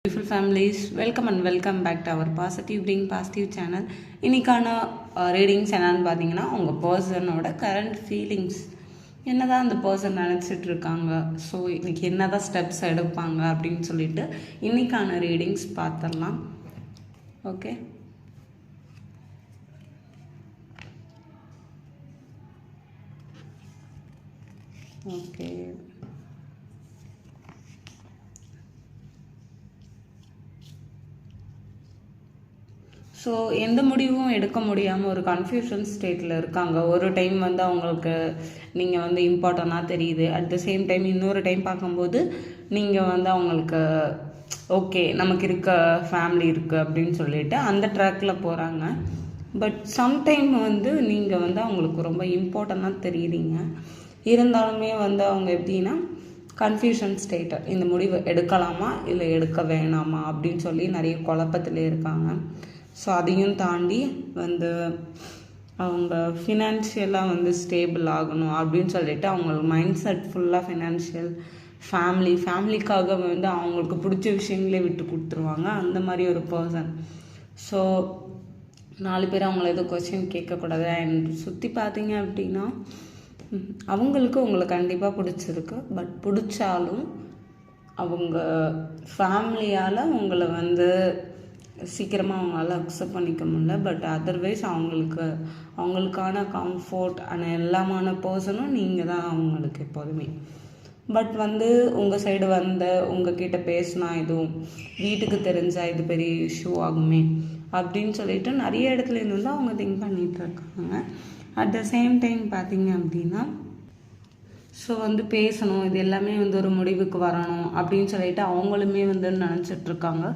Beautiful families, welcome and welcome back to our Positive Being Positive channel. இன்னைக்கான readings என்னன்னு பார்த்தீங்கன்னா உங்கள் பர்சனோட current feelings என்னதான் அந்த பர்சன் நினச்சிட்டு இருக்காங்க, ஸோ இன்னைக்கு என்னதான் ஸ்டெப்ஸ் எடுப்பாங்க அப்படின்னு சொல்லிட்டு இன்னைக்கான ரீடிங்ஸ் பார்த்துடலாம். ஓகே, ஓகே ஸோ எந்த முடிவும் எடுக்க முடியாமல் ஒரு கன்ஃபியூஷன் ஸ்டேட்டில் இருக்காங்க. ஒரு டைம் அவங்களுக்கு நீங்கள் இம்பார்ட்டண்ட்டாக தெரியுது, அட் த சேம் டைம் இன்னொரு டைம் பார்க்கும்போது நீங்கள் அவங்களுக்கு ஓகே நமக்கு இருக்க ஃபேமிலி இருக்குது அப்படின்னு சொல்லிட்டு அந்த ட்ராக்கில் போகிறாங்க. பட் சம்டைம் நீங்கள் அவங்களுக்கு ரொம்ப இம்பார்ட்டண்ட்டாக தெரியுறீங்க. இருந்தாலுமே அவங்க எப்படின்னா கன்ஃபியூஷன் ஸ்டேட்டு, இந்த முடிவு எடுக்கலாமா இல்லை எடுக்க வேணாமா அப்படின்னு சொல்லி நிறைய குழப்பத்தில் இருக்காங்க. ஸோ அதையும் தாண்டி அவங்க ஃபினான்ஷியலாக ஸ்டேபிள் ஆகணும் அப்படின்னு சொல்லிட்டு அவங்களுக்கு மைண்ட் செட் ஃபுல்லாக ஃபினான்ஷியல் ஃபேமிலிக்காக அவங்களுக்கு பிடிச்ச விஷயங்களே விட்டு கொடுத்துருவாங்க. அந்த மாதிரி ஒரு பர்சன். ஸோ 4 பேர் அவங்கள எதுவும் கொஸ்டின் கேட்கக்கூடாது. அண்ட் சுற்றி பார்த்தீங்க அப்படின்னா அவங்களுக்கு உங்களை கண்டிப்பாக பிடிச்சிருக்கு. பட் பிடிச்சாலும் அவங்க ஃபேமிலியால் உங்களை சீக்கிரமாக அவங்களால அக்செப்ட் பண்ணிக்க முடியல. பட் அதர்வைஸ் அவங்களுக்கான கம்ஃபர்ட் அண்ட் எல்லாமான பர்சனும் நீங்கள் தான் அவங்களுக்கு எப்போதுமே. பட் உங்கள் சைடு உங்ககிட்ட பேசினா எதுவும் வீட்டுக்கு தெரிஞ்சால் இது பெரிய இஷ்யூ ஆகுமே அப்படின்னு சொல்லிட்டு நிறைய இடத்துலேருந்து அவங்க திங்க் பண்ணிகிட்டு இருக்காங்க. அட் த சேம் டைம் பார்த்தீங்க அப்படின்னா ஸோ பேசணும், இது எல்லாமே ஒரு முடிவுக்கு வரணும் அப்படின்னு சொல்லிட்டு அவங்களுமே நினச்சிட்ருக்காங்க.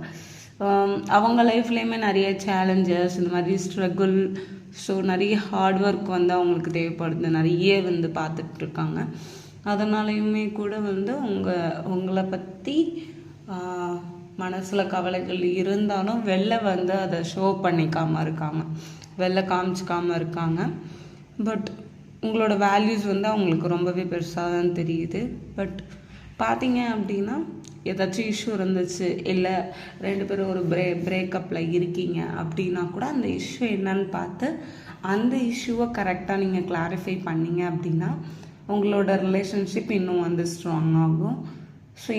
அவங்க லைஃப்லேயுமே நிறைய சேலஞ்சஸ், இந்த மாதிரி ஸ்ட்ரகிள், ஸோ நிறைய ஹார்ட் ஒர்க் அவங்களுக்கு தேவைப்படுது, நிறைய பார்த்துட்ருக்காங்க. அதனாலையுமே கூட உங்களை பற்றி மனசில் கவலைகள் இருந்தாலும் வெளில அதை ஷோ பண்ணிக்காமல் இருக்காங்க, வெளில காமிச்சிக்காமல் இருக்காங்க. பட் உங்களோட வேல்யூஸ் அவங்களுக்கு ரொம்பவே பெருசாக தான் தெரியுது. பட் பார்த்தீங்க அப்படின்னா ஏதாச்சும் இஷ்யூ இருந்துச்சு, இல்லை 2 பேரும் ஒரு பிரேக்கப்பில் இருக்கீங்க அப்படின்னா கூட அந்த இஷ்யூ என்னன்னு பார்த்து அந்த இஷ்யூவை கரெக்டாக நீங்கள் கிளாரிஃபை பண்ணிங்க அப்படின்னா உங்களோட ரிலேஷன்ஷிப் இன்னும் ஸ்ட்ராங் ஆகும். ஸோ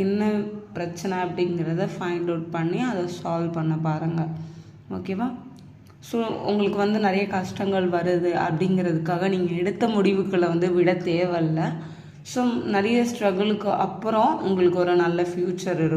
என்ன பிரச்சனை அப்படிங்கிறத ஃபைண்ட் அவுட் பண்ணி அதை சால்வ் பண்ண பாருங்கள். ஓகேவா? ஸோ உங்களுக்கு நிறைய கஷ்டங்கள் வருது அப்படிங்கிறதுக்காக நீங்கள் எடுத்த முடிவுகளை விட தேவையில்லை. ஸோ நிறைய ஸ்ட்ரகிளுக்கு அப்புறம் உங்களுக்கு ஒரு நல்ல ஃப்யூச்சர் இருக்கும்.